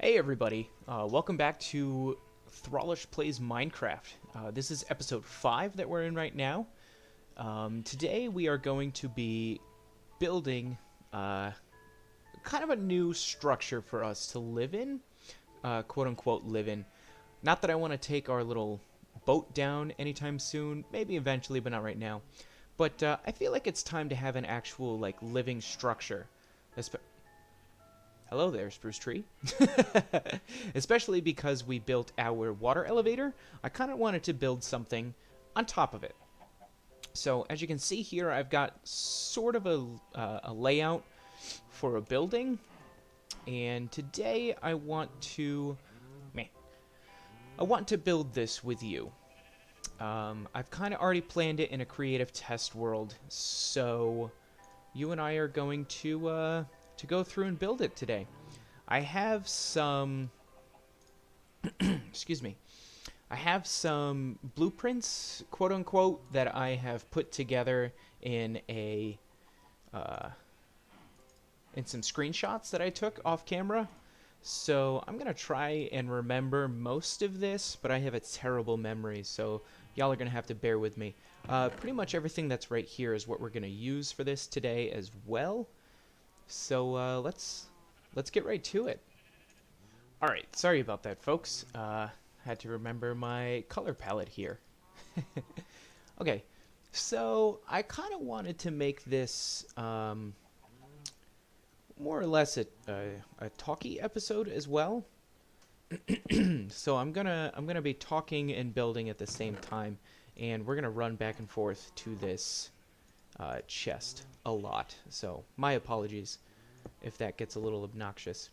Hey everybody, welcome back to Throlash Plays Minecraft. This is episode 5 that we're in right now. Today we are going to be building kind of a new structure for us to live in, quote-unquote live in. Not that I want to take our little boat down anytime soon, maybe eventually, but not right now. But I feel like it's time to have an actual living structure. Hello there, spruce tree. Especially because we built our water elevator, I kind of wanted to build something on top of it. So as you can see here, I've got sort of a layout for a building, and today I want to build this with you. I've kind of already planned it in a creative test world, so you and I are going to go through and build it today. I have some excuse me. I have some blueprints, quote unquote, that I have put together in a in some screenshots that I took off camera. So I'm gonna try and remember most of this, but I have a terrible memory, so y'all are gonna have to bear with me. Pretty much everything that's right here is what we're gonna use for this today as well. So let's get right to it. All right, sorry about that, folks. Had to remember my color palette here. Okay, so I kind of wanted to make this more or less a talky episode as well. So I'm gonna be talking and building at the same time, and we're gonna run back and forth to this chest a lot. So my apologies if that gets a little obnoxious.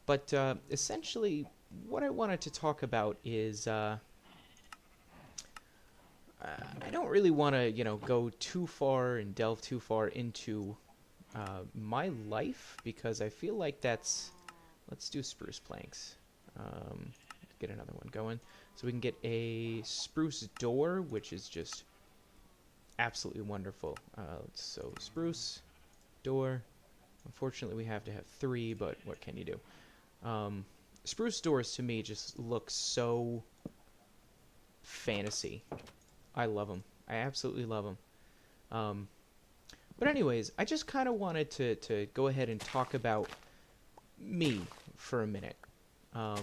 But essentially, what I wanted to talk about is I don't really want to, go too far and delve too far into my life, because I feel like that's... Let's do spruce planks. Get another one going. So we can get a spruce door, which is just absolutely wonderful. So spruce, door. Unfortunately, we have to have 3, but what can you do? Spruce doors to me just look so fantasy. I love them. I absolutely love them. But anyways, I just kind of wanted to go ahead and talk about me for a minute. I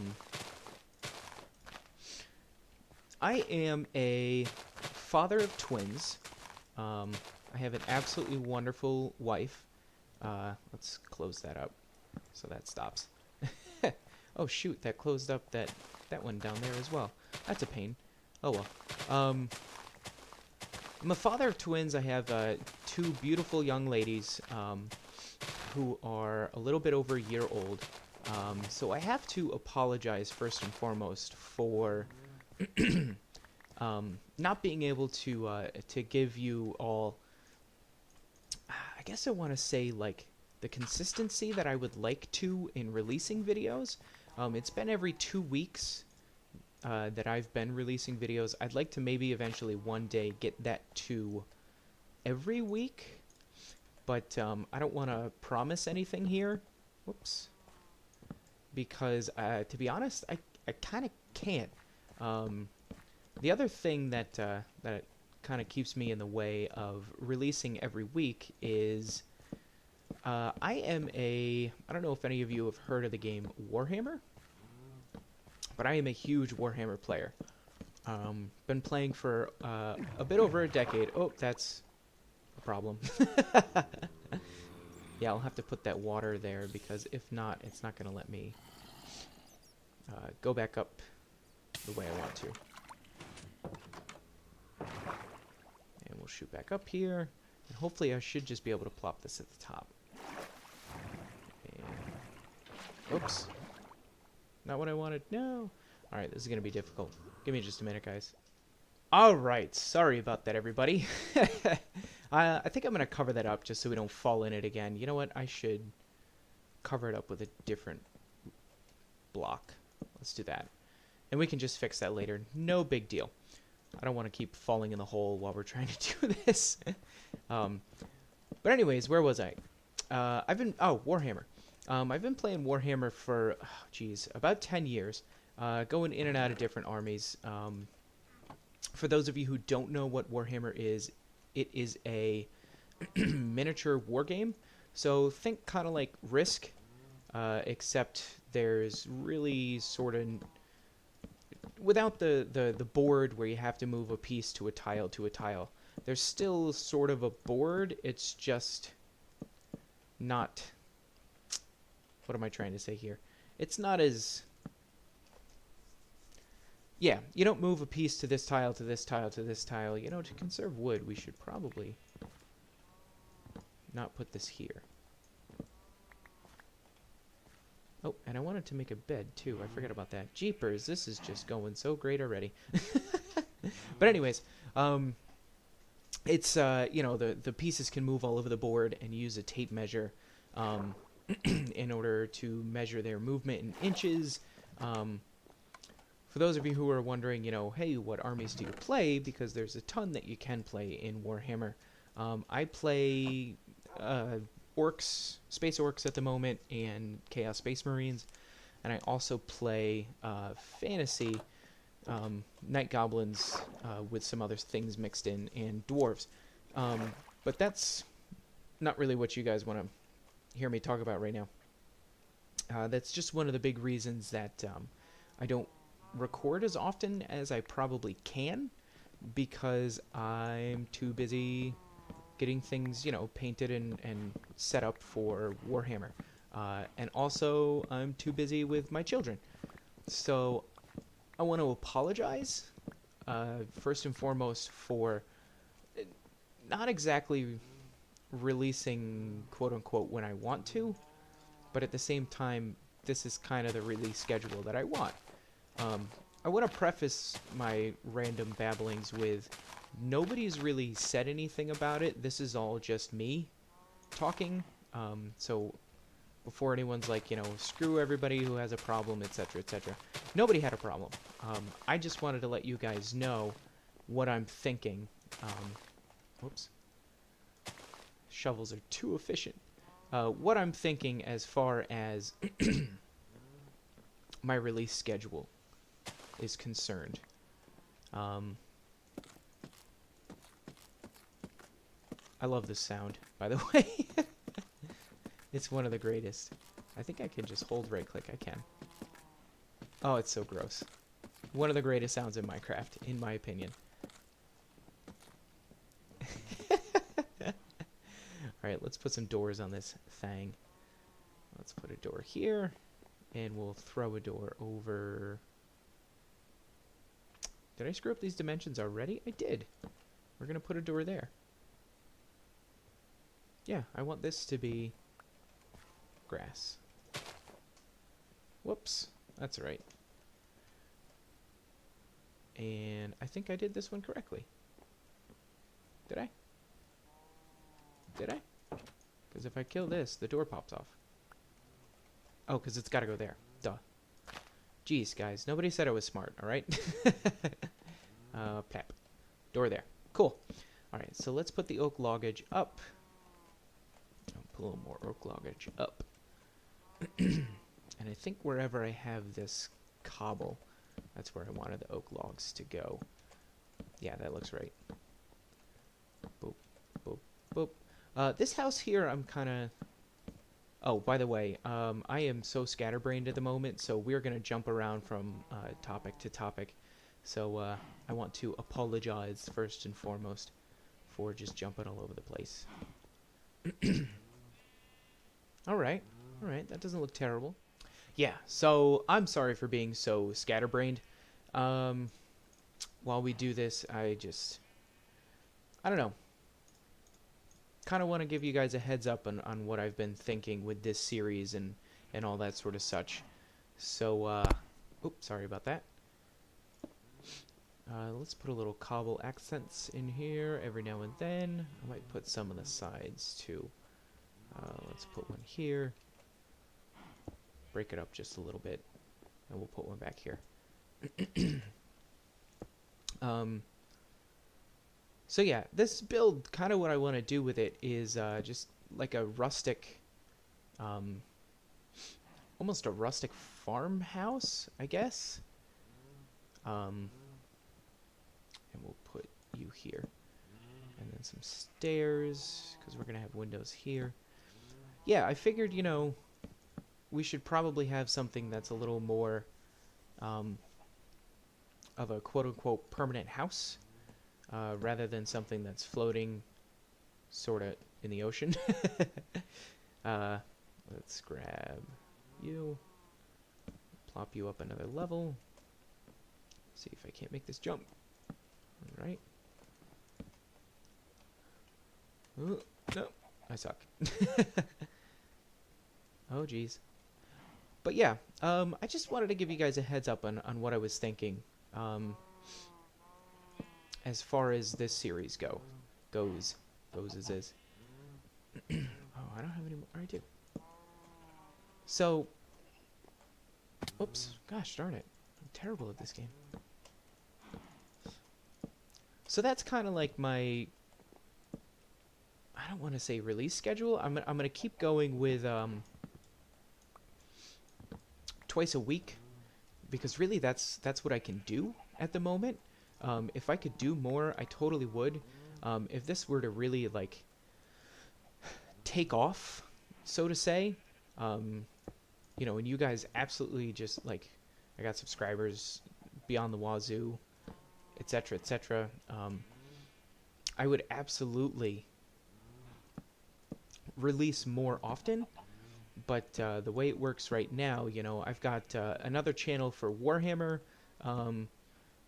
am a father of twins. I have an absolutely wonderful wife. Let's close that up so that stops. Oh shoot, that closed up that one down there as well. That's a pain. Oh well. I'm a father of twins. I have 2 beautiful young ladies who are a little bit over a year old. So I have to apologize first and foremost for not being able to give you all, I guess I want to say, the consistency that I would like to in releasing videos. It's been every 2 weeks that I've been releasing videos. I'd like to maybe eventually one day get that to every week, but I don't want to promise anything here. Whoops. Because, to be honest, I kind of can't. The other thing that kind of keeps me in the way of releasing every week is I don't know if any of you have heard of the game Warhammer, but I am a huge Warhammer player. Been playing for a bit over a decade. Oh, that's a problem. Yeah, I'll have to put that water there, because if not, it's not going to let me go back up the way I want to. And we'll shoot back up here. And hopefully I should just be able to plop this at the top. And, oops. Not what I wanted. No. Alright, this is going to be difficult. Give me just a minute, guys. Alright, sorry about that, everybody. I think I'm going to cover that up just so we don't fall in it again. You know what? I should cover it up with a different block. Let's do that. And we can just fix that later. No big deal. I don't want to keep falling in the hole while we're trying to do this. But anyways, where was I? Warhammer. I've been playing Warhammer for, geez, about 10 years, going in and out of different armies. For those of you who don't know what Warhammer is, it is a miniature war game. So think kind of like Risk, except there's really sort of, without the board where you have to move a piece to a tile to a tile. There's still sort of a board. It's just not, what am I trying to say here? It's not as, yeah, you don't move a piece to this tile, to this tile, to this tile. You know, to conserve wood, we should probably not put this here. Oh, and I wanted to make a bed, too. I forgot about that. Jeepers, this is just going so great already. But anyways, it's, you know, the pieces can move all over the board, and use a tape measure in order to measure their movement in inches. For those of you who are wondering, you know, hey, what armies do you play? Because there's a ton that you can play in Warhammer. I play orcs, space orcs at the moment, and Chaos Space Marines. And I also play fantasy night goblins with some other things mixed in, and dwarves. But that's not really what you guys want to hear me talk about right now. That's just one of the big reasons that I don't record as often as I probably can, because I'm too busy getting things, you know, painted and set up for Warhammer. And also, I'm too busy with my children. So, I want to apologize, first and foremost, for not exactly releasing quote-unquote when I want to, but at the same time, this is kind of the release schedule that I want. I want to preface my random babblings with, nobody's really said anything about it. This is all just me talking. So before anyone's like, you know, screw everybody who has a problem, etc., etc. Nobody had a problem. I just wanted to let you guys know what I'm thinking. Whoops. Shovels are too efficient. What I'm thinking as far as my release schedule is concerned. I love this sound, by the way. It's one of the greatest. I think I can just hold right click. I can. Oh, it's so gross. One of the greatest sounds in Minecraft, in my opinion. Alright, let's put some doors on this thing. Let's put a door here, and we'll throw a door over. Did I screw up these dimensions already? I did. We're going to put a door there. Yeah, I want this to be grass. Whoops. That's right. And I think I did this one correctly. Did I? Did I? Because if I kill this, the door pops off. Oh, because it's got to go there. Duh. Jeez, guys. Nobody said I was smart, alright? Plap. Door there. Cool. Alright, so let's put the oak loggage up. I'll put a little more oak loggage up. And I think wherever I have this cobble, that's where I wanted the oak logs to go. Yeah, that looks right. Boop, boop, boop. This house here, I'm kind of... Oh, by the way, I am so scatterbrained at the moment, so we're going to jump around from topic to topic. So I want to apologize first and foremost for just jumping all over the place. Alright, that doesn't look terrible. Yeah, so I'm sorry for being so scatterbrained. While we do this, I don't know. Kind of want to give you guys a heads up on what I've been thinking with this series and all that sort of such. So, oops, sorry about that. Let's put a little cobble accents in here every now and then. I might put some on the sides too. Let's put one here. Break it up just a little bit, and we'll put one back here. So yeah, this build, kind of what I want to do with it is just like a rustic almost a rustic farmhouse, I guess. And we'll put you here. And then some stairs, because we're going to have windows here. Yeah, I figured, you know, we should probably have something that's a little more of a quote-unquote permanent house, rather than something that's floating sort of in the ocean. Let's grab you, plop you up another level, see if I can't make this jump. All right. Ooh, no, I suck. Oh, geez. But yeah, I just wanted to give you guys a heads up on what I was thinking, as far as this series goes as is. Oh, I don't have any more. I do. So, oops, gosh darn it, I'm terrible at this game. So that's kind of like my, I don't want to say release schedule. I'm gonna keep going with twice a week, because really that's what I can do at the moment. If I could do more, I totally would. If this were to really like take off, so to say, you know, and you guys absolutely just like, I got subscribers beyond the wazoo, etc., etc. I would absolutely release more often. But the way it works right now, you know, I've got another channel for Warhammer,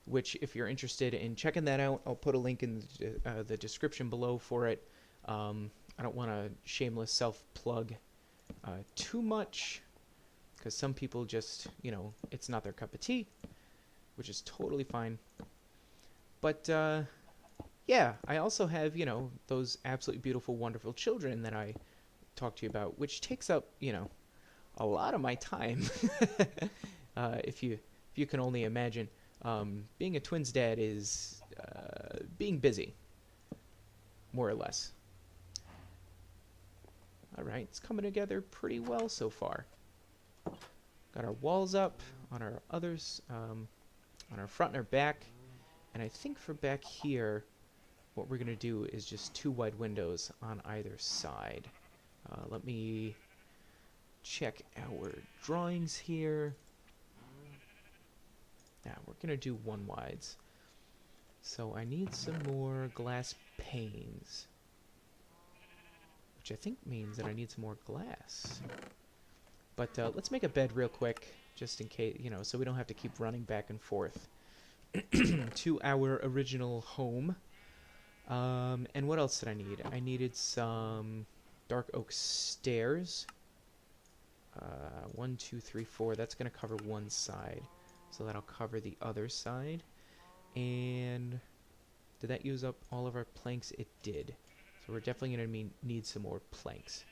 which if you're interested in checking that out, I'll put a link in the description below for it. I don't want to shameless self-plug too much, because some people just, you know, it's not their cup of tea, which is totally fine. But yeah, I also have, you know, those absolutely beautiful, wonderful children that I talk to you about, which takes up, you know, a lot of my time. If you can only imagine, being a twins dad is being busy, more or less. All right, it's coming together pretty well so far. Got our walls up on our others, on our front and our back, and I think for back here, what we're gonna do is just 2 wide windows on either side. Let me check our drawings here. Now we're gonna do 1 wides. So I need some more glass panes, which I think means that I need some more glass. But let's make a bed real quick, just in case, you know, so we don't have to keep running back and forth to our original home. And what else did I need? I needed some dark oak stairs. 1, 2, 3, 4. That's going to cover one side, so that'll cover the other side. And did that use up all of our planks? It did. So we're definitely going to need some more planks,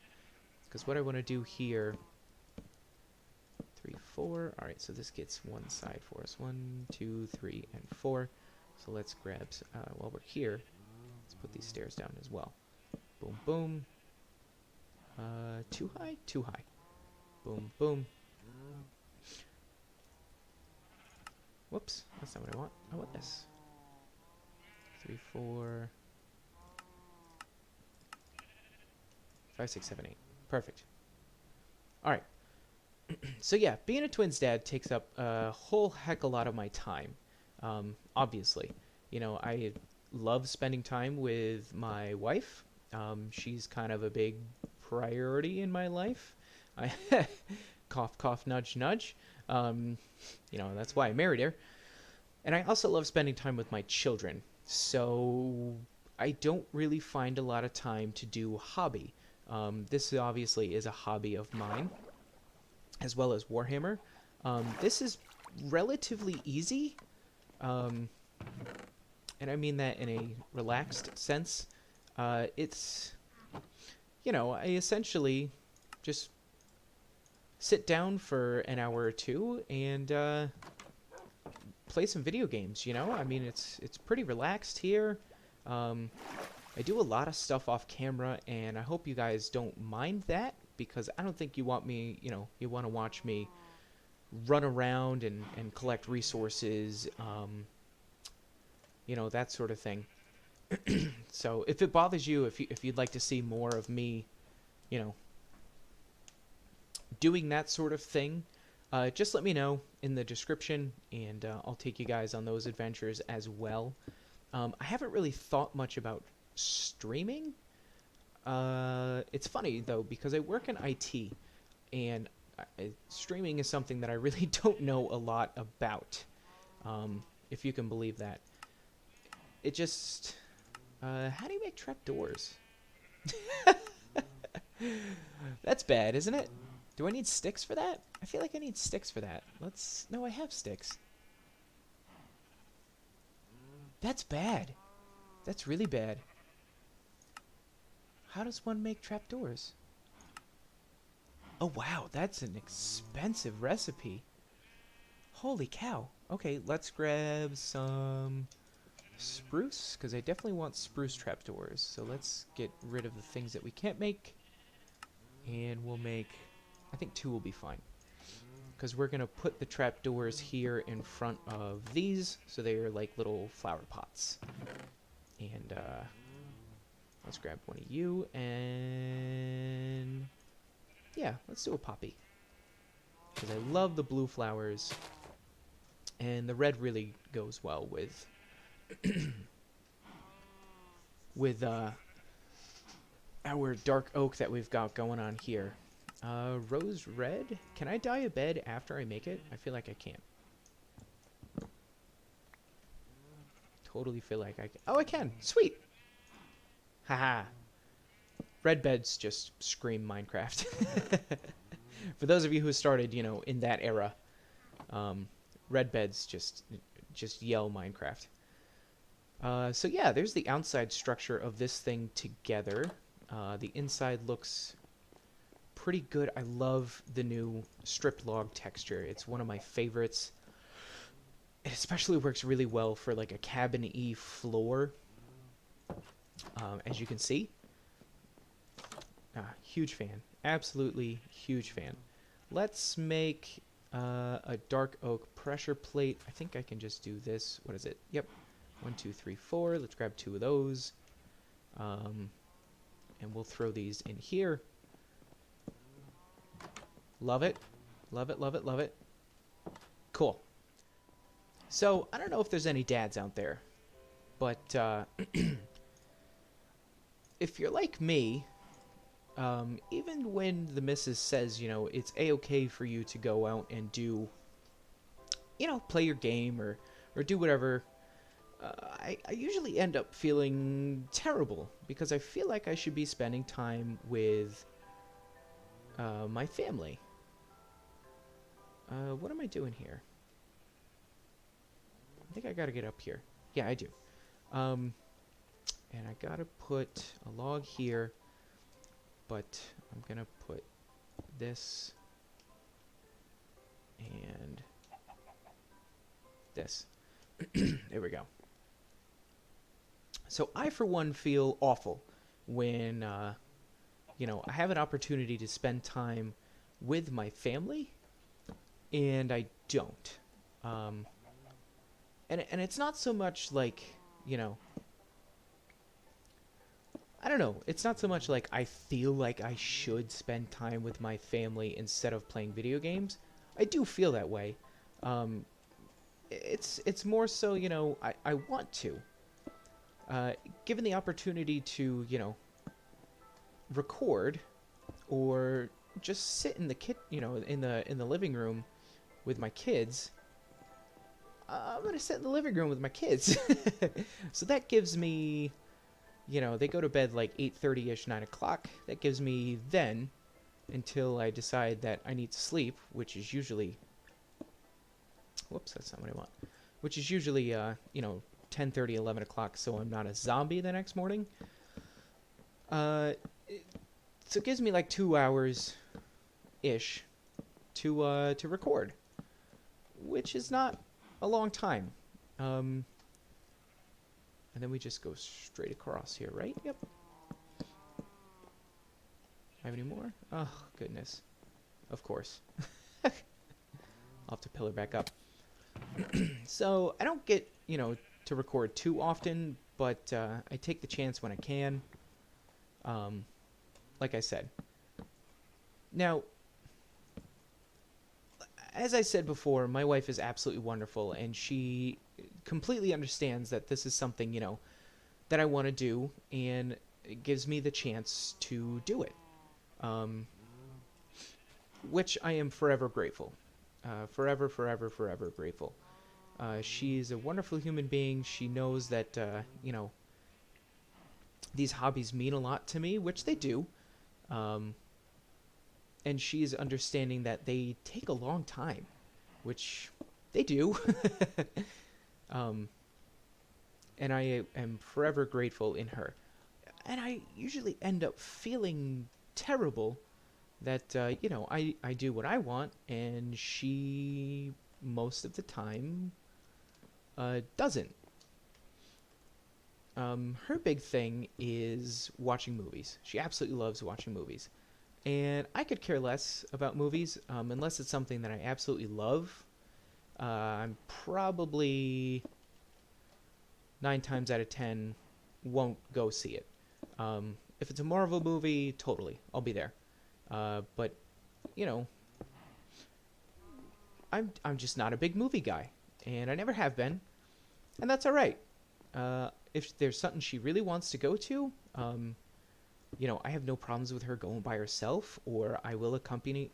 because what I want to do here, 3, 4. All right, so this gets one side for us. 1, 2, 3, and 4. So let's grab, while we're here, let's put these stairs down as well. Boom, boom. Too high? Too high. Boom, boom. Whoops, that's not what I want. I want this. 3, 4, 5, 6, 7, 8. Perfect. All right. So yeah, being a twins dad takes up a whole heck a lot of my time. Obviously, you know, I love spending time with my wife. She's kind of a big priority in my life. I cough, cough, nudge, nudge. You know, that's why I married her. And I also love spending time with my children. So I don't really find a lot of time to do hobby. This obviously is a hobby of mine, as well as Warhammer. This is relatively easy. And I mean that in a relaxed sense. It's, you know, I essentially just sit down for an hour or two and play some video games, you know? I mean, it's pretty relaxed here. I do a lot of stuff off camera, and I hope you guys don't mind that, because I don't think you want me, you want to watch me run around and collect resources, that sort of thing. So if it bothers you, if you'd like to see more of me, you know, doing that sort of thing, just let me know in the description, and I'll take you guys on those adventures as well. I haven't really thought much about streaming. It's funny, though, because I work in IT, and streaming is something that I really don't know a lot about, if you can believe that. It just... how do you make trapdoors? That's bad, isn't it? Do I need sticks for that? I feel like I need sticks for that. No, I have sticks. That's bad. That's really bad. How does one make trapdoors? Oh, wow, that's an expensive recipe. Holy cow. Okay, let's grab some spruce, because I definitely want spruce trapdoors. So let's get rid of the things that we can't make. And we'll make... I think 2 will be fine. Because we're going to put the trapdoors here in front of these, so they're like little flower pots. And let's grab one of you, and yeah, let's do a poppy. Because I love the blue flowers, and the red really goes well with with our dark oak that we've got going on here. Rose red. Can I dye a bed after I make it? I feel like I can't. Totally feel like I can. Oh, I can. Sweet. Haha. Red beds just scream Minecraft. For those of you who started, in that era, red beds just yell Minecraft. So yeah, there's the outside structure of this thing together. The inside looks pretty good. I love the new stripped log texture. It's one of my favorites. It especially works really well for like a cabin-y floor, as you can see. Huge fan. Absolutely huge fan. Let's make a dark oak pressure plate. I think I can just do this. What is it? Yep. 1, 2, 3, 4. Let's grab 2 of those. And we'll throw these in here. Love it. Love it, love it, love it. Cool. So, I don't know if there's any dads out there, but if you're like me, even when the missus says, it's a-okay for you to go out and do, play your game or do whatever, I usually end up feeling terrible because I feel like I should be spending time with my family. What am I doing here? I think I gotta get up here. Yeah, I do. And I gotta put a log here, but I'm gonna put this and this. There we go. So I, for one, feel awful when, I have an opportunity to spend time with my family, and I don't. And it's not so much like, I don't know. It's not so much like I feel like I should spend time with my family instead of playing video games. I do feel that way. It's more so, I want to. Given the opportunity to, record or just sit in the in the living room with my kids, I'm gonna sit in the living room with my kids. So that gives me, they go to bed like 8:30ish, 9 o'clock. That gives me then until I decide that I need to sleep, which is usually, whoops, that's not what I want. Which is usually, 10:30, 11 o'clock, so I'm not a zombie the next morning. So it gives me like 2 hours-ish to record, which is not a long time. And then we just go straight across here, right? Yep. I have any more? Oh, goodness. Of course. I'll have to pillar back up. So, I don't get, to record too often, but I take the chance when I can. Like I said. Now, as I said before, my wife is absolutely wonderful, and she completely understands that this is something, that I want to do, and it gives me the chance to do it. Which I am forever grateful. Forever, forever, forever grateful. She's a wonderful human being. She knows that, these hobbies mean a lot to me, which they do. And she's understanding that they take a long time, which they do. And I am forever grateful in her. And I usually end up feeling terrible that, I do what I want, and she, most of the time, doesn't. Her big thing is watching movies. She absolutely loves watching movies. And I could care less about movies, unless it's something that I absolutely love. I'm probably 9 times out of 10 won't go see it. If it's a Marvel movie, totally, I'll be there. But, I'm just not a big movie guy, and I never have been, and that's all right. If there's something she really wants to go to, I have no problems with her going by herself, or I will accompany.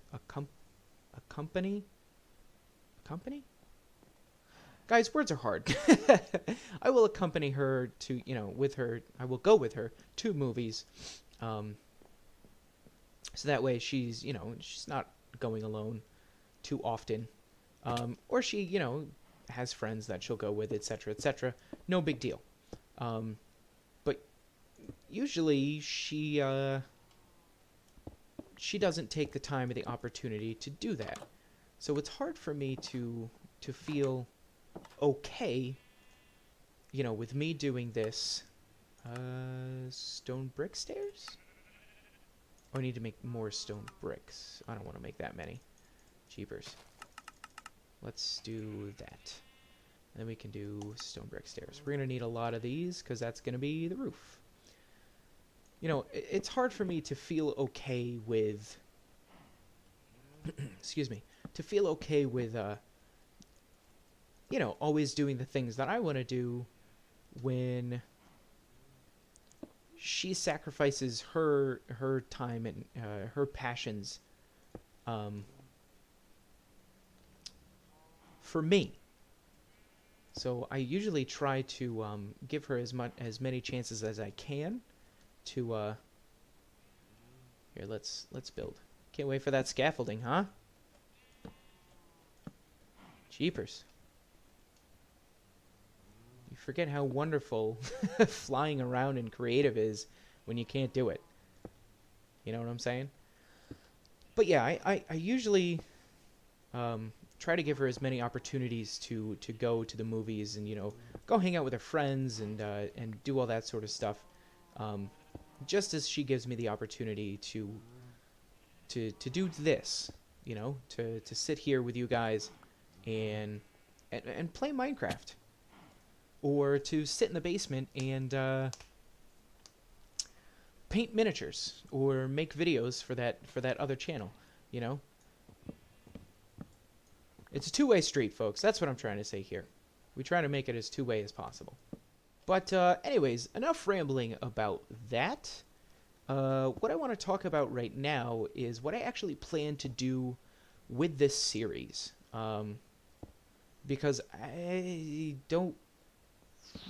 Guys, words are hard. I will accompany her to, with her. I will go with her to movies, so that way she's not going alone too often, or she, has friends that she'll go with, etc., etc. No big deal. But usually she doesn't take the time or the opportunity to do that. So it's hard for me to feel okay, with me doing this. Stone brick stairs? Oh, I need to make more stone bricks. I don't want to make that many. Jeepers. Let's do that. Then we can do stone brick stairs. We're going to need a lot of these because that's going to be the roof. It's hard for me to feel okay with... excuse me. To feel okay with, always doing the things that I want to do when she sacrifices her time and her passions for me. So I usually try to give her as many chances as I can to here, let's build. Can't wait for that scaffolding, huh? Jeepers. You forget how wonderful flying around and creative is when you can't do it. You know what I'm saying? But yeah, I usually try to give her as many opportunities to go to the movies and, go hang out with her friends and do all that sort of stuff. Just as she gives me the opportunity to do this, to sit here with you guys and play Minecraft, or to sit in the basement and paint miniatures, or make videos for that other channel. It's a two-way street, folks. That's what I'm trying to say here. We try to make it as two-way as possible. But anyways, enough rambling about that. What I want to talk about right now is what I actually plan to do with this series. Because I don't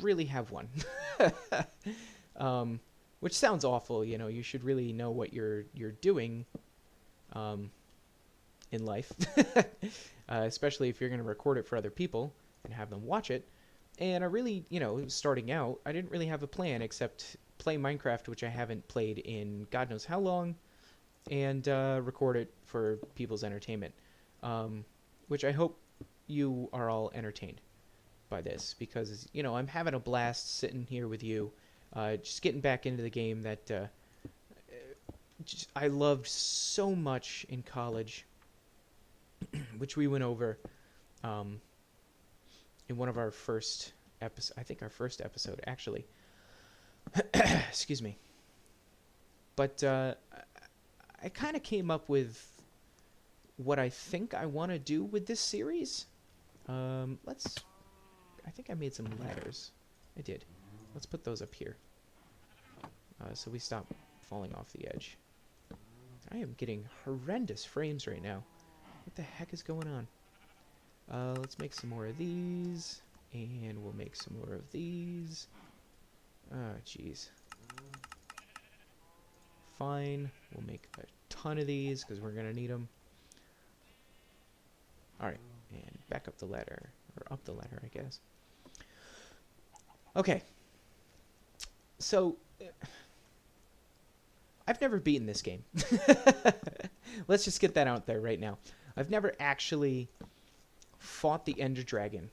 really have one. Which sounds awful, you should really know what you're doing in life. Especially if you're going to record it for other people and have them watch it. And I really, starting out, I didn't really have a plan except play Minecraft, which I haven't played in God knows how long, and record it for people's entertainment. Which I hope you are all entertained by this, because, I'm having a blast sitting here with you, just getting back into the game that I loved so much in college, which we went over um, in one of our first episodes. I think our first episode, actually. Excuse me. But I kind of came up with what I think I want to do with this series. Let's. I think I made some ladders. I did. Let's put those up here, so we stop falling off the edge. I am getting horrendous frames right now. What the heck is going on? Let's make some more of these, and we'll make some more of these. Oh, jeez. Fine. We'll make a ton of these because we're gonna need them. All right, and back up the ladder, or up the ladder, I guess. Okay. So, I've never beaten this game. Let's just get that out there right now. I've never actually fought the Ender Dragon.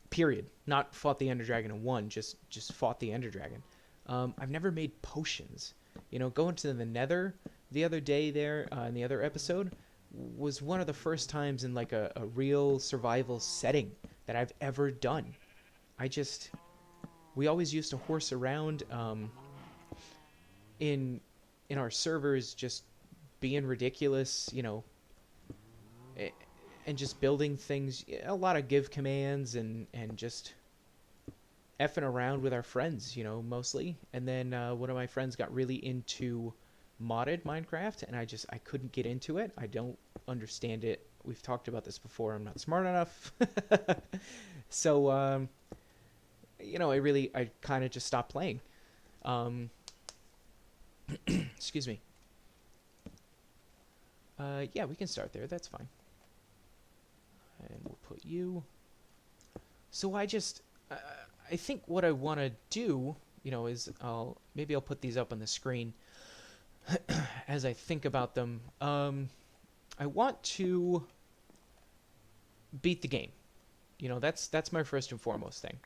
Period. Not fought the Ender Dragon and won, just fought the Ender Dragon. I've never made potions. You know, going to the Nether the other day there, in the other episode, was one of the first times in like a real survival setting that I've ever done. We always used to horse around in our servers, just being ridiculous, you know, and just building things, a lot of give commands and just effing around with our friends, you know, mostly. And then one of my friends got really into modded Minecraft, and I couldn't get into it. I don't understand it. We've talked about this before. I'm not smart enough. So, you know, I kind of just stopped playing. Excuse me. Yeah, we can start there. That's fine. And we'll put you. So I think what I want to do, you know, is maybe I'll put these up on the screen as I think about them. I want to beat the game. You know, that's my first and foremost thing,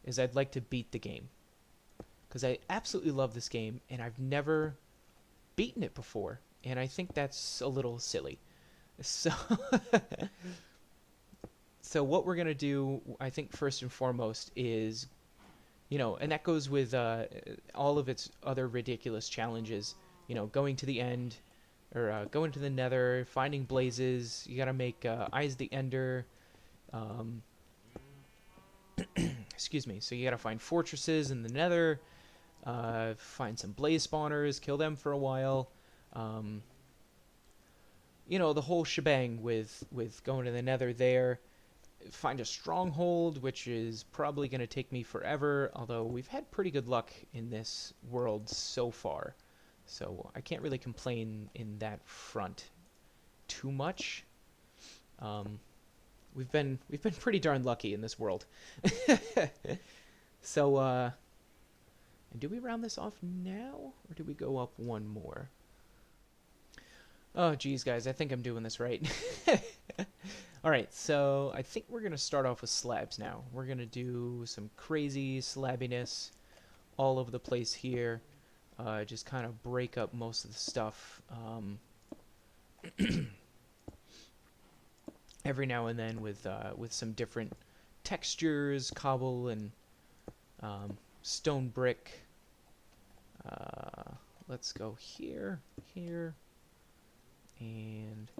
is I'd like to beat the game. Because I absolutely love this game, and I've never beaten it before. And I think that's a little silly. So, so what we're going to do, I think first and foremost, is, you know, and that goes with all of its other ridiculous challenges. You know, going to the end, or going to the Nether, finding blazes. You got to make Eyes of the Ender. Excuse me. So you got to find fortresses in the Nether. Find some blaze spawners, kill them for a while. You know, the whole shebang with going to the Nether there. Find a stronghold, which is probably going to take me forever, although we've had pretty good luck in this world so far. So I can't really complain in that front too much. We've been pretty darn lucky in this world. So, and do we round this off now, or do we go up one more? Oh, geez, guys, I think I'm doing this right. All right, so I think we're going to start off with slabs now. We're going to do some crazy slabbiness all over the place here. Just kind of break up most of the stuff. Every now and then with some different textures, cobble and stone brick. Let's go here, and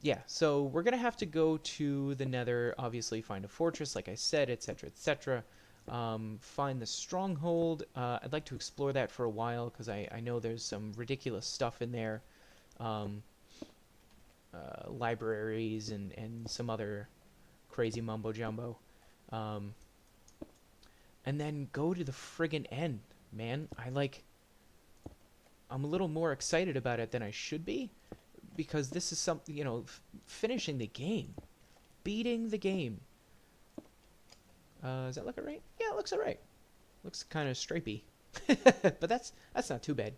yeah, so we're gonna have to go to the Nether, obviously find a fortress, like I said, etc., etc. Find the stronghold. I'd like to explore that for a while because I know there's some ridiculous stuff in there. Libraries and some other crazy mumbo jumbo. And then go to the friggin' end, man. I'm a little more excited about it than I should be, because this is something, you know, finishing the game, beating the game. Does that look alright? Yeah, it looks alright. Looks kind of stripey, but that's not too bad.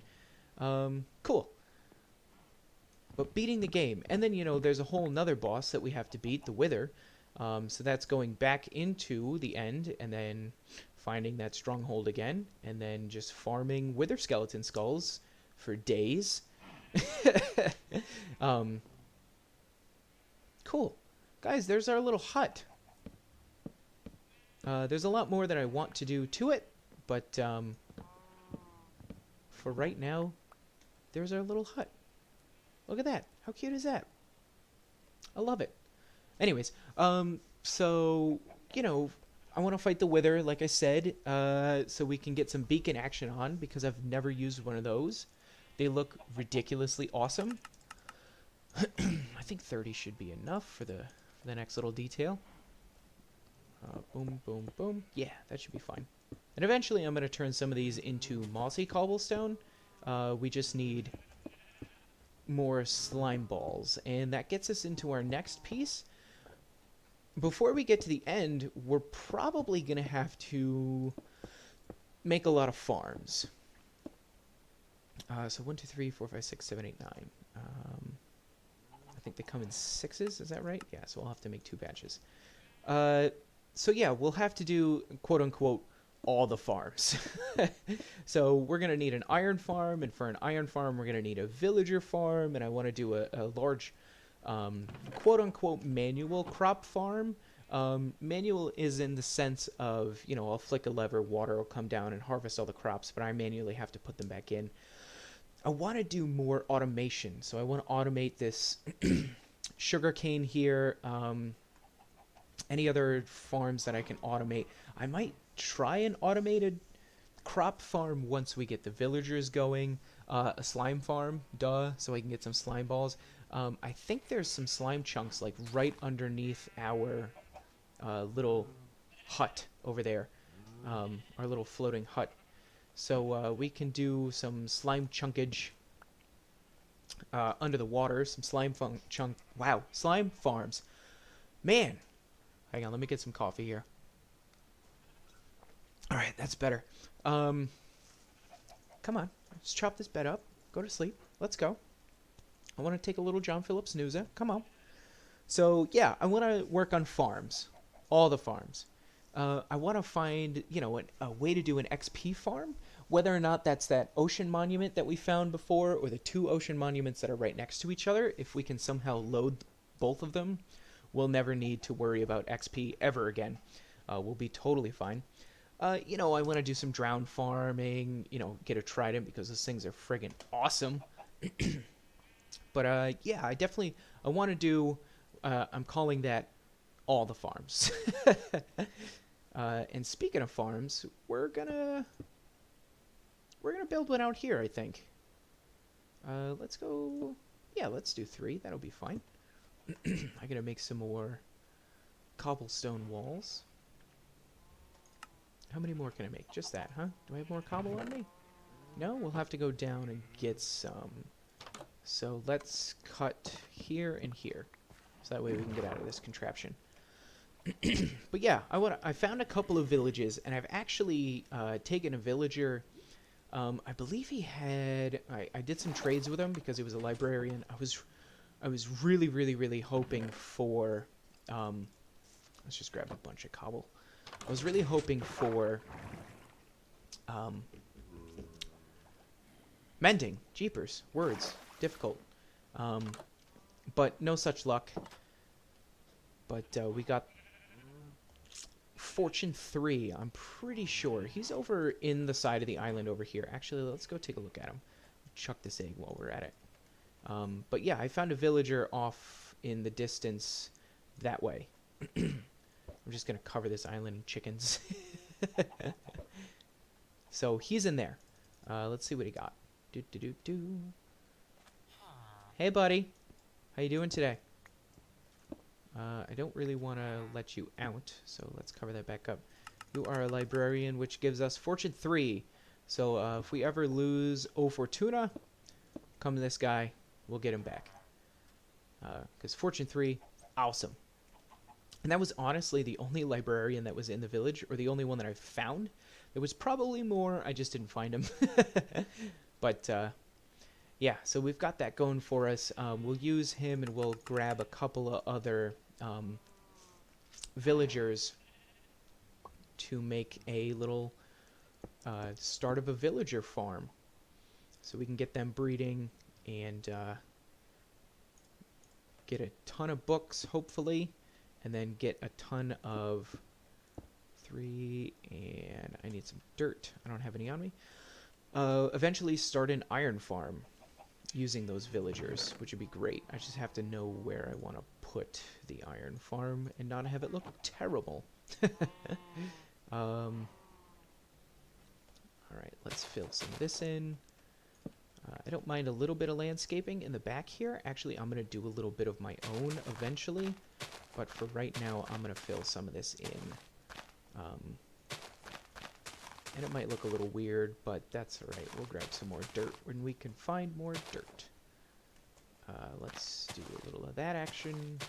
Cool. But beating the game, and then, you know, there's a whole nother boss that we have to beat, the Wither. So that's going back into the end, and then finding that stronghold again, and then just farming wither skeleton skulls for days. Cool. Guys, there's our little hut. There's a lot more that I want to do to it, but for right now, there's our little hut. Look at that. How cute is that? I love it. Anyways, so, you know, I want to fight the Wither, like I said, so we can get some beacon action on, because I've never used one of those. They look ridiculously awesome. I think 30 should be enough for the next little detail. Boom, boom, boom. Yeah, that should be fine. And eventually I'm going to turn some of these into mossy cobblestone. We just need more slime balls, and that gets us into our next piece. Before we get to the end, we're probably going to have to make a lot of farms. So 1, 2, 3, 4, 5, 6, 7, 8, 9. I think they come in 6s, is that right? Yeah, so we'll have to make 2 batches. So yeah, we'll have to do, quote-unquote, all the farms. So we're going to need an iron farm, and for an iron farm, we're going to need a villager farm, and I want to do a large, quote-unquote, manual crop farm. Manual is in the sense of, you know, I'll flick a lever, water will come down and harvest all the crops, but I manually have to put them back in. I want to do more automation, so I want to automate this sugarcane here, any other farms that I can automate. I might try an automated crop farm once we get the villagers going, a slime farm, duh, so I can get some slime balls. I think there's some slime chunks like right underneath our little hut over there, our little floating hut. So we can do some slime chunkage under the water, some slime slime farms. Man, hang on, let me get some coffee here. All right, that's better. Come on, let's chop this bed up. Go to sleep. Let's go. I want to take a little John Phillips snoozer. Come on. So yeah, I want to work on farms, all the farms. I want to find, you know, a way to do an XP farm, whether or not that's that ocean monument that we found before, or the 2 ocean monuments that are right next to each other. If we can somehow load both of them, we'll never need to worry about XP ever again. We'll be totally fine. You know, I want to do some drown farming, you know, get a trident because those things are friggin' awesome. But yeah, I want to do, I'm calling that all the farms. And speaking of farms, we're gonna build one out here, I think. Let's go, yeah, let's do 3, that'll be fine. I gotta make some more cobblestone walls. How many more can I make? Just that, huh? Do I have more cobble on me? No, we'll have to go down and get some. So let's cut here and here, so that way we can get out of this contraption. But yeah, I found a couple of villages, and I've actually taken a villager. I believe he had. I did some trades with him because he was a librarian. I was really hoping for. Let's just grab a bunch of cobble. I was really hoping for mending. Jeepers, words, difficult. But no such luck. But we got Fortune 3, I'm pretty sure. He's over in the side of the island over here. Actually, let's go take a look at him. Chuck this egg while we're at it. But yeah, I found a villager off in the distance that way. I'm just going to cover this island in chickens. So he's in there. Let's see what he got. Hey, buddy. How you doing today? I don't really want to let you out, so let's cover that back up. You are a librarian, which gives us Fortune 3. So if we ever lose O Fortuna, come to this guy. We'll get him back. Because Fortune 3, awesome. And that was honestly the only librarian that was in the village, or the only one that I found. There was probably more, I just didn't find him. But yeah, so we've got that going for us. We'll use him, and we'll grab a couple of other villagers to make a little start of a villager farm. So we can get them breeding and get a ton of books, hopefully, and then get a ton of 3, and I need some dirt. I don't have any on me. Eventually start an iron farm using those villagers, which would be great. I just have to know where I want to put the iron farm and not have it look terrible. Alright, let's fill some of this in. I don't mind a little bit of landscaping in the back here. Actually, I'm going to do a little bit of my own eventually. But for right now, I'm going to fill some of this in. And it might look a little weird, but that's alright. We'll grab some more dirt when we can find more dirt. Let's do a little of that action.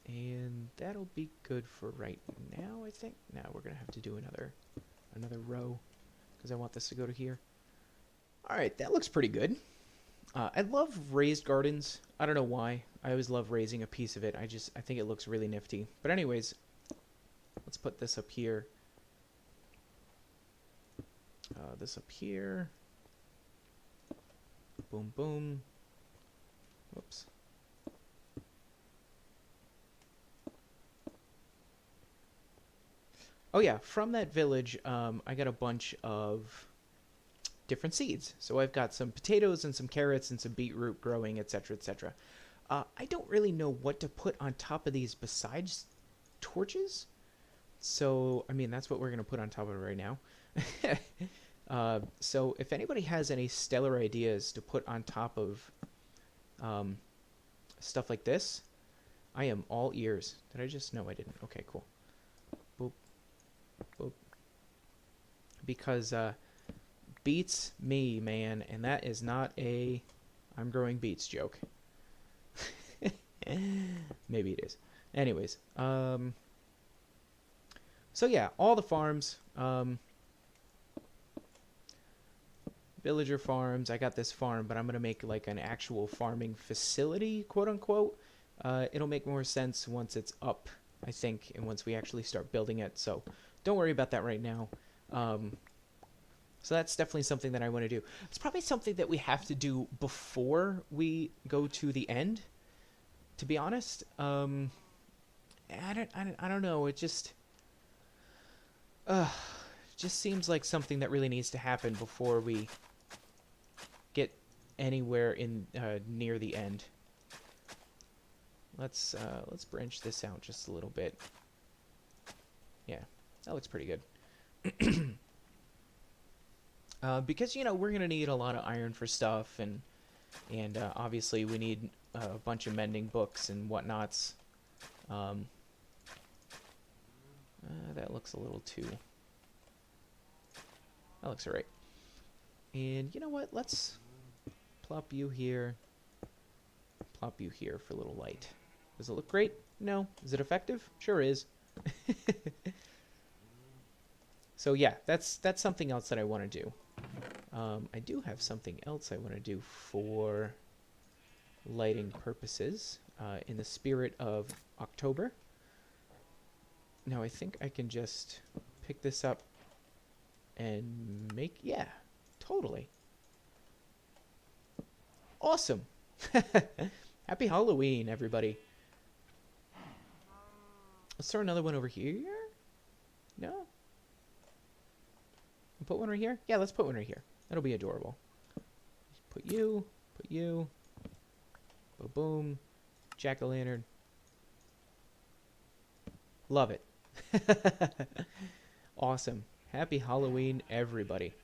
And that'll be good for right now, I think. Now we're going to have to do another row, because I want this to go to here. Alright, that looks pretty good. I love raised gardens. I don't know why. I always love raising a piece of it. I think it looks really nifty. But anyways, let's put this up here. This up here. Boom, boom. Whoops. Oh yeah, from that village, I got a bunch of different seeds. So I've got some potatoes and some carrots and some beetroot growing, etc., etc. I don't really know what to put on top of these besides torches. So, I mean, that's what we're going to put on top of it right now. So if anybody has any stellar ideas to put on top of stuff like this, I am all ears. Did I just... No, I didn't. Okay, cool. Boop. Boop. Because beats me, man, and that is not a I'm growing beets joke. Maybe it is. Anyways, so yeah, all the farms, villager farms. I got this farm, but I'm gonna make like an actual farming facility, quote unquote. It'll make more sense once it's up, I think, and once we actually start building it. So don't worry about that right now. So that's definitely something that I want to do. It's probably something that we have to do before we go to the end, to be honest. I don't know. It just seems like something that really needs to happen before we get anywhere in near the end. Let's branch this out just a little bit. Yeah, that looks pretty good. Because, you know, we're going to need a lot of iron for stuff, and obviously we need a bunch of mending books and whatnots. That looks a little too... That looks alright. And you know what? Let's plop you here. Plop you here for a little light. Does it look great? No. Is it effective? Sure is. So yeah, that's something else that I want to do. I do have something else I want to do for lighting purposes in the spirit of October. Now I think I can just pick this up and make... Yeah, totally. Awesome. Happy Halloween, everybody. Let's throw another one over here. No? Put one right here? Yeah, let's put one right here. That'll be adorable. Put you. Boom, boom. Jack-o'-lantern. Love it. Awesome. Happy Halloween, everybody.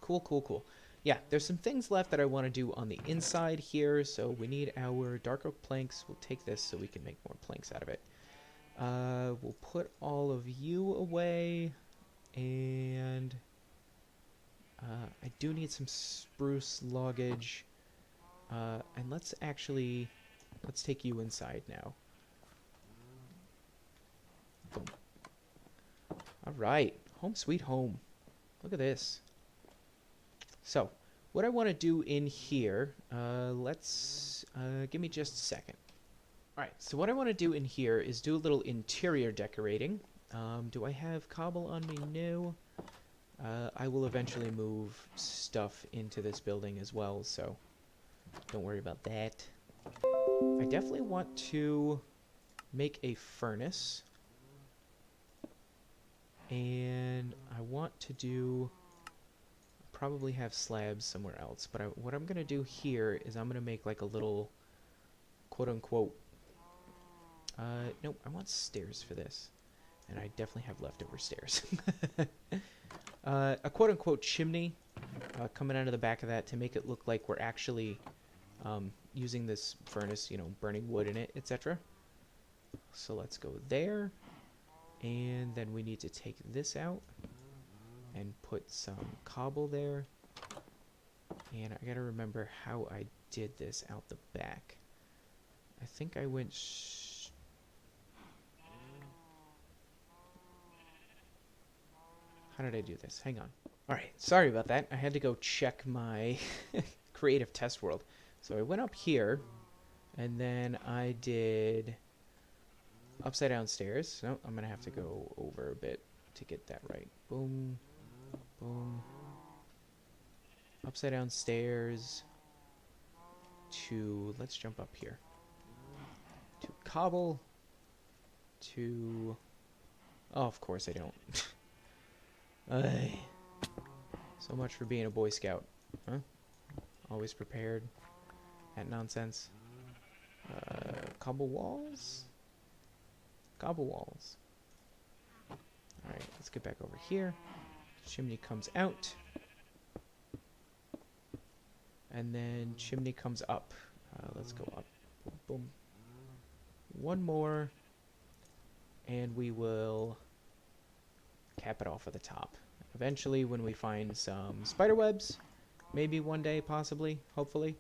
Cool, cool, cool. Yeah, there's some things left that I want to do on the inside here, so we need our dark oak planks. We'll take this so we can make more planks out of it. We'll put all of you away, and I do need some spruce loggage, and let's take you inside now. Boom. All right, home sweet home. Look at this. So, what I want to do in here, let's, give me just a second. Alright, so what I want to do in here is do a little interior decorating. Do I have cobble on me? No. I will eventually move stuff into this building as well, so don't worry about that. I definitely want to make a furnace. And I want to do... probably have slabs somewhere else, but what I'm going to do here is I'm going to make like a little quote-unquote... nope, I want stairs for this. And I definitely have leftover stairs. A quote-unquote chimney coming out of the back of that to make it look like we're actually using this furnace, you know, burning wood in it, etc. So let's go there. And then we need to take this out and put some cobble there. And I gotta remember how I did this out the back. I think I went... How did I do this? Hang on. Alright, sorry about that. I had to go check my creative test world. So I went up here, and then I did upside down stairs. No, I'm going to have to go over a bit to get that right. Boom, boom. Upside down stairs to... Let's jump up here. To cobble. To... Oh, of course I don't. So much for being a Boy Scout. Huh? Always prepared. That nonsense. Cobble walls? Cobble walls. Alright, let's get back over here. Chimney comes out. And then chimney comes up. Let's go up. Boom, boom. One more. And we will cap it off at the top. Eventually, when we find some spider webs, maybe one day, possibly, hopefully,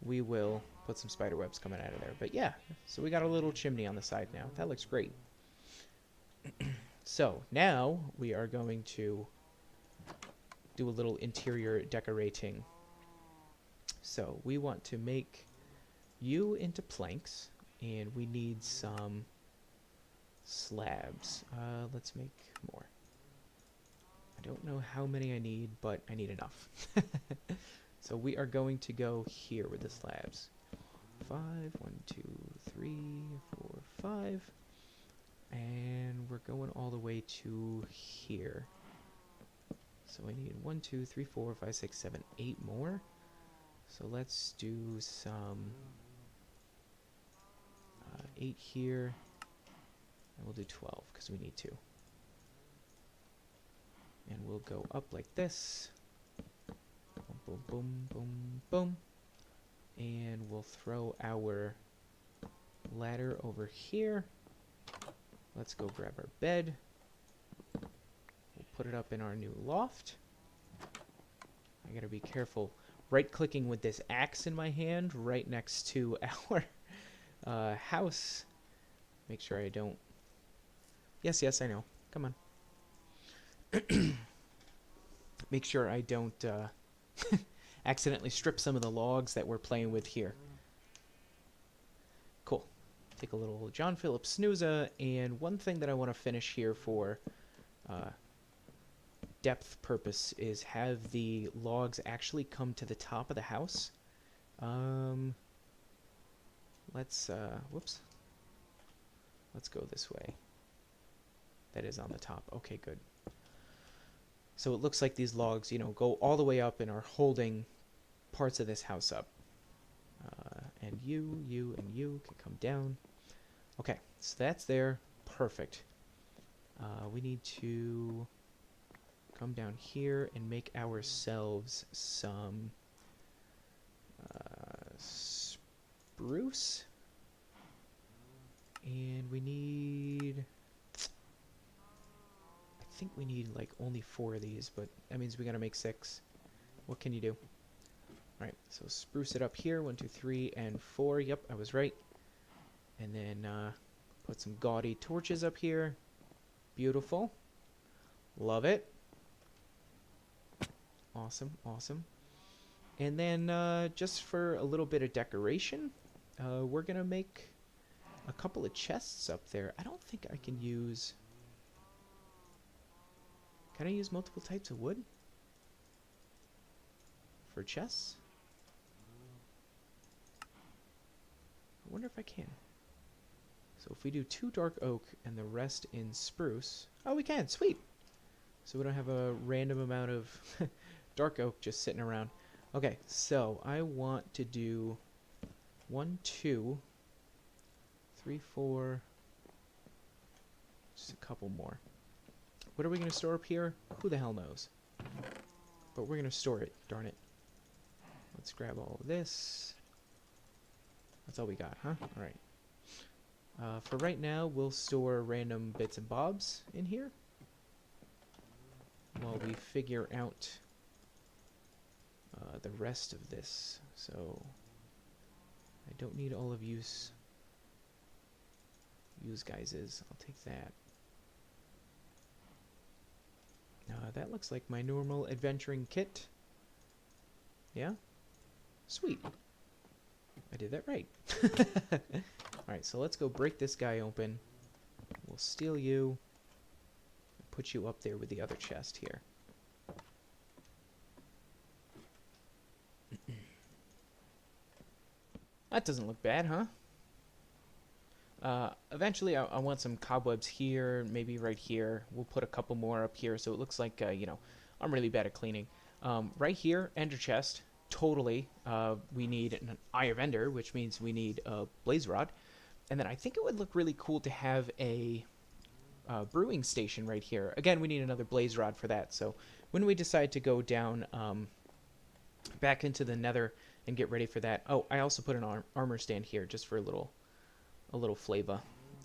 we will put some spider webs coming out of there. But yeah, so we got a little chimney on the side now. That looks great. So now we are going to do a little interior decorating. So we want to make you into planks, and we need some slabs. Let's make more. I don't know how many I need, but I need enough. So we are going to go here with the slabs. 5, 1, 2, 3, 4, 5. And we're going all the way to here. So I need 1, 2, 3, 4, 5, 6, 7, 8 more. So let's do some 8 here. And we'll do 12 because we need to. And we'll go up like this. Boom, boom, boom, boom, boom. And we'll throw our ladder over here. Let's go grab our bed. We'll put it up in our new loft. I gotta be careful right-clicking with this axe in my hand right next to our house. Make sure I don't... Yes, yes, I know. Come on. Make sure I don't accidentally strip some of the logs that we're playing with here. Cool. Take a little John Philip snoozer, and one thing that I want to finish here for depth purpose is have the logs actually come to the top of the house. Let's whoops. Let's go this way. That is on the top. Okay, good. So it looks like these logs, you know, go all the way up and are holding parts of this house up. And you, and you can come down. Okay, so that's there. Perfect. We need to come down here and make ourselves some spruce. And we need... I think we need like only 4 of these, but that means we gotta make 6. What can you do? Alright, so spruce it up here. 1, 2, 3, and 4. Yep, I was right. And then put some gaudy torches up here. Beautiful. Love it. Awesome, awesome. And then just for a little bit of decoration, we're gonna make a couple of chests up there. I don't think I can use... Can I use multiple types of wood for chests? I wonder if I can. So if we do 2 dark oak and the rest in spruce... Oh, we can! Sweet! So we don't have a random amount of dark oak just sitting around. Okay, so I want to do 1, 2, 3, 4... Just a couple more. What are we going to store up here? Who the hell knows? But we're going to store it, darn it. Let's grab all of this. That's all we got, huh? Alright. For right now, we'll store random bits and bobs in here while we figure out the rest of this. So, I don't need all of use guyses. I'll take that. That looks like my normal adventuring kit. Yeah? Sweet. I did that right. Alright, so let's go break this guy open. We'll steal you. Put you up there with the other chest here. That doesn't look bad, huh? Eventually, I want some cobwebs here, maybe right here. We'll put a couple more up here, so it looks like, you know, I'm really bad at cleaning. Right here, ender chest, totally. We need an eye of ender, which means we need a blaze rod. And then I think it would look really cool to have a brewing station right here. Again, we need another blaze rod for that. So when we decide to go down back into the nether and get ready for that. Oh, I also put an armor stand here just for a little flavor.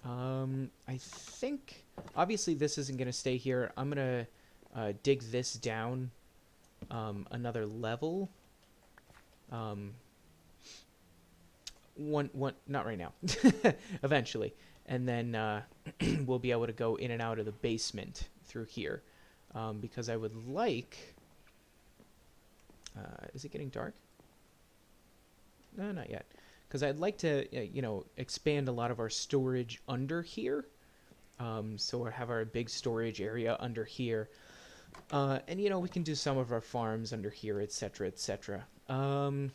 I think obviously this isn't going to stay here. I'm going to dig this down another level. Not right now. Eventually. And then we'll be able to go in and out of the basement through here. Because I would like... is it getting dark? No, not yet. Because I'd like to, you know, expand a lot of our storage under here. So we have our big storage area under here. And, you know, we can do some of our farms under here, etc., etc. But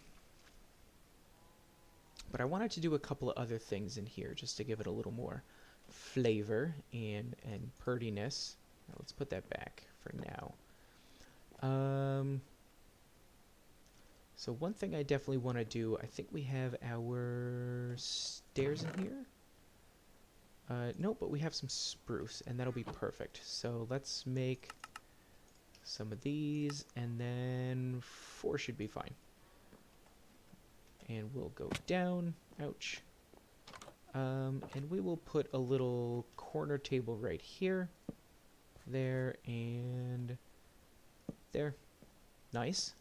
I wanted to do a couple of other things in here just to give it a little more flavor and purtiness. Now, let's put that back for now. So one thing I definitely want to do, I think we have our stairs in here. Nope, but we have some spruce, and that'll be perfect. So let's make some of these, and then 4 should be fine. And we'll go down. Ouch. And we will put a little corner table right here. There, and there. Nice.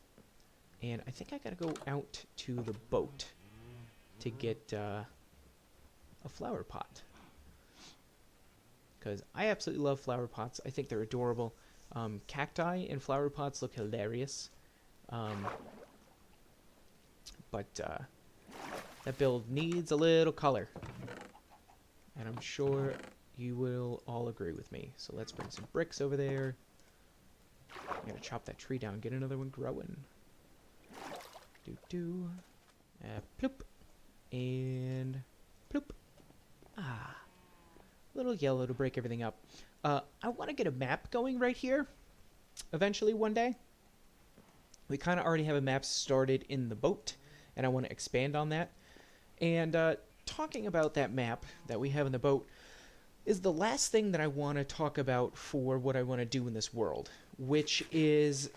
And I think I gotta go out to the boat to get a flower pot. Because I absolutely love flower pots. I think they're adorable. Cacti and flower pots look hilarious. But that build needs a little color. And I'm sure you will all agree with me. So let's bring some bricks over there. I'm gonna chop that tree down, get another one growing. Ploop. And ploop. Ah. Little yellow to break everything up. I want to get a map going right here. Eventually one day. We kind of already have a map started in the boat. And I want to expand on that. And talking about that map that we have in the boat is the last thing that I want to talk about for what I want to do in this world. Which is...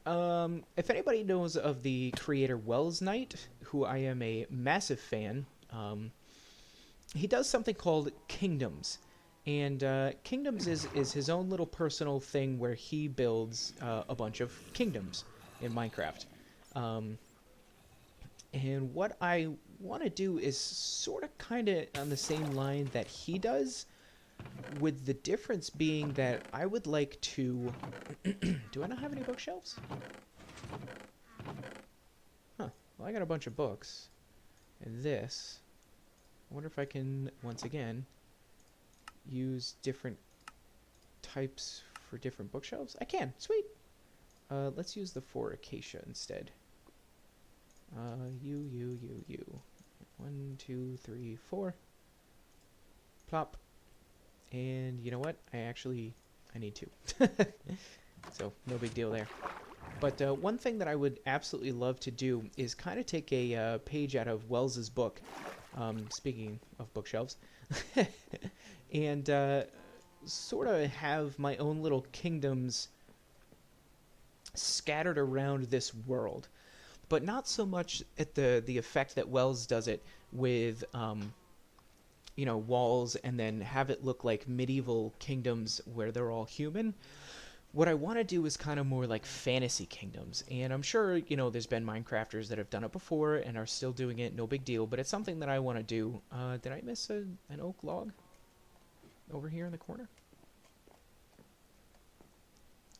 if anybody knows of the creator Wells Knight, who I am a massive fan, he does something called Kingdoms. And Kingdoms is his own little personal thing where he builds a bunch of kingdoms in Minecraft. And what I want to do is sort of kind of on the same line that he does, with the difference being that I would like to... Do I not have any bookshelves? Huh. Well, I got a bunch of books. And this... I wonder if I can, once again, use different types for different bookshelves. I can. Sweet. Let's use the 4 acacia instead. You. 1, 2, 3, 4. Plop. And you know what? I need 2. So, no big deal there. But one thing that I would absolutely love to do is kind of take a page out of Wells's book, speaking of bookshelves, and sort of have my own little kingdoms scattered around this world. But not so much at the effect that Wells does it with, you know, walls and then have it look like medieval kingdoms where they're all human. What I want to do is kind of more like fantasy kingdoms. And I'm sure, you know, there's been Minecrafters that have done it before and are still doing it, no big deal. But it's something that I want to do. Did I miss an oak log over here in the corner?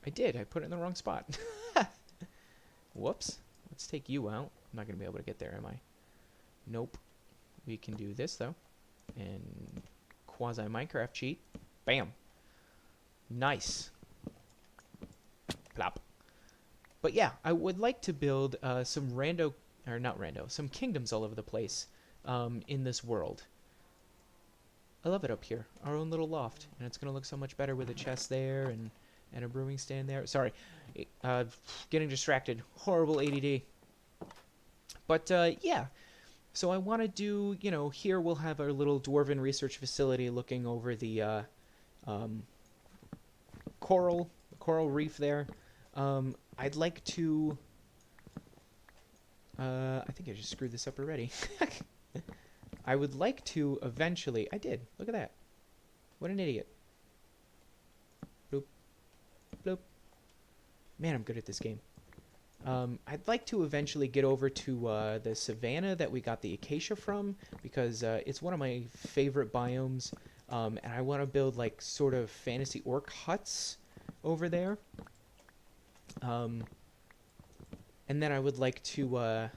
I did. I put it in the wrong spot. Whoops. Let's take you out. I'm not going to be able to get there, am I? Nope. We can do this, though. And quasi-Minecraft cheat. Bam. Nice. Plop. But yeah, I would like to build some some kingdoms all over the place in this world. I love it up here. Our own little loft. And it's going to look so much better with a chest there and a brewing stand there. Sorry. Getting distracted. Horrible ADD. But yeah. So I want to do, you know, here we'll have our little dwarven research facility looking over the coral reef there. I'd like to... I think I just screwed this up already. I would like to eventually... I did. Look at that. What an idiot. Bloop. Bloop. Man, I'm good at this game. I'd like to eventually get over to the savanna that we got the acacia from, because it's one of my favorite biomes, and I want to build like sort of fantasy orc huts over there. And then I would like to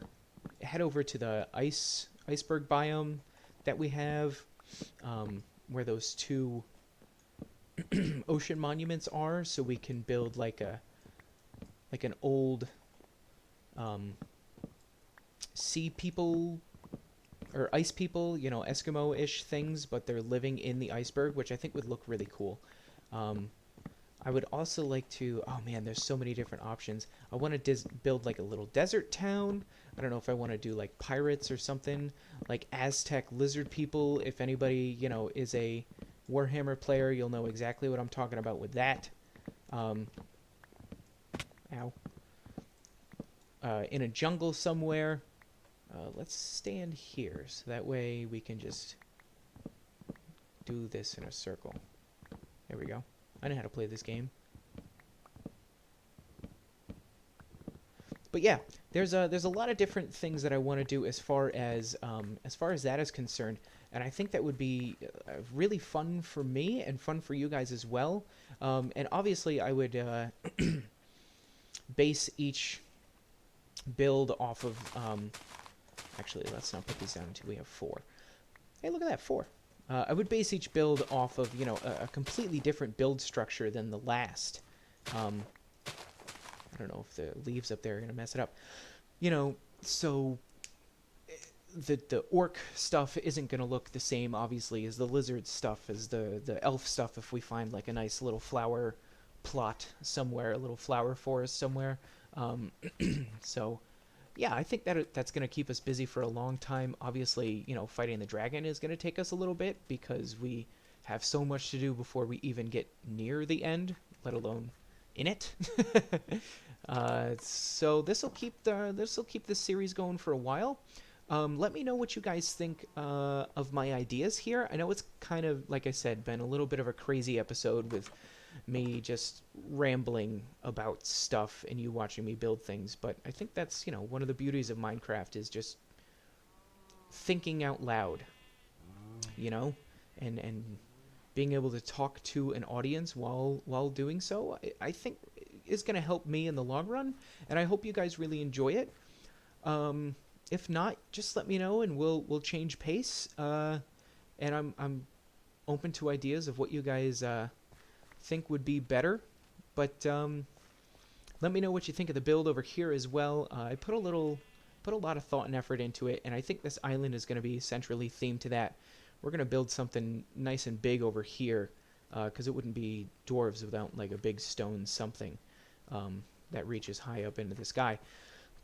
head over to the iceberg biome that we have, where those 2 ocean monuments are, so we can build like an old sea people or ice people, you know, Eskimo-ish things, but they're living in the iceberg, which I think would look really cool. I would also like to... Oh man, there's so many different options. I want to build like a little desert town. I don't know if I want to do like pirates or something. Like Aztec lizard people. If anybody, you know, is a Warhammer player, you'll know exactly what I'm talking about with that. Ow. In a jungle somewhere. Let's stand here, so that way we can just do this in a circle. There we go. I know how to play this game. But yeah, there's a lot of different things that I want to do as far as that is concerned, and I think that would be really fun for me and fun for you guys as well. And obviously, I would base each build off of... actually, let's not put these down until we have 4. Hey, look at that, 4. I would base each build off of, you know, a completely different build structure than the last. I don't know if the leaves up there are going to mess it up. You know, so the orc stuff isn't going to look the same, obviously, as the lizard stuff, as the elf stuff, if we find, like, a nice little flower plot somewhere, a little flower forest somewhere. So... yeah, I think that's going to keep us busy for a long time. Obviously, you know, fighting the dragon is going to take us a little bit because we have so much to do before we even get near the end, let alone in it. So this will keep this series going for a while. Let me know what you guys think of my ideas here. I know it's kind of, like I said, been a little bit of a crazy episode with me just rambling about stuff and you watching me build things, but I think that's, you know, one of the beauties of Minecraft is just thinking out loud, you know, and being able to talk to an audience while doing so, I think is going to help me in the long run, and I hope you guys really enjoy it. If not, just let me know and we'll change pace. And I'm open to ideas of what you guys think would be better. But let me know what you think of the build over here as well. I put a lot of thought and effort into it, and I think this island is going to be centrally themed to that. We're going to build something nice and big over here, because it wouldn't be dwarves without like a big stone something that reaches high up into the sky.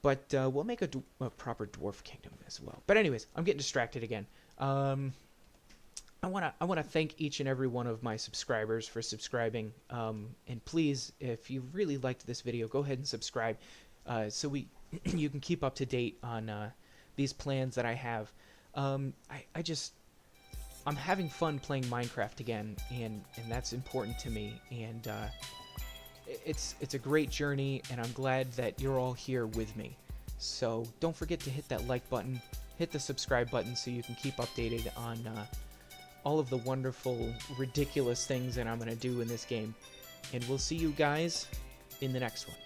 But we'll make a proper dwarf kingdom as well. But anyways, I'm getting distracted again. I wanna thank each and every one of my subscribers for subscribing. And please, if you really liked this video, go ahead and subscribe, so you can keep up to date on these plans that I have. I'm having fun playing Minecraft again, and that's important to me. And it's a great journey, and I'm glad that you're all here with me. So don't forget to hit that like button, hit the subscribe button, so you can keep updated on all of the wonderful, ridiculous things that I'm going to do in this game. And we'll see you guys in the next one.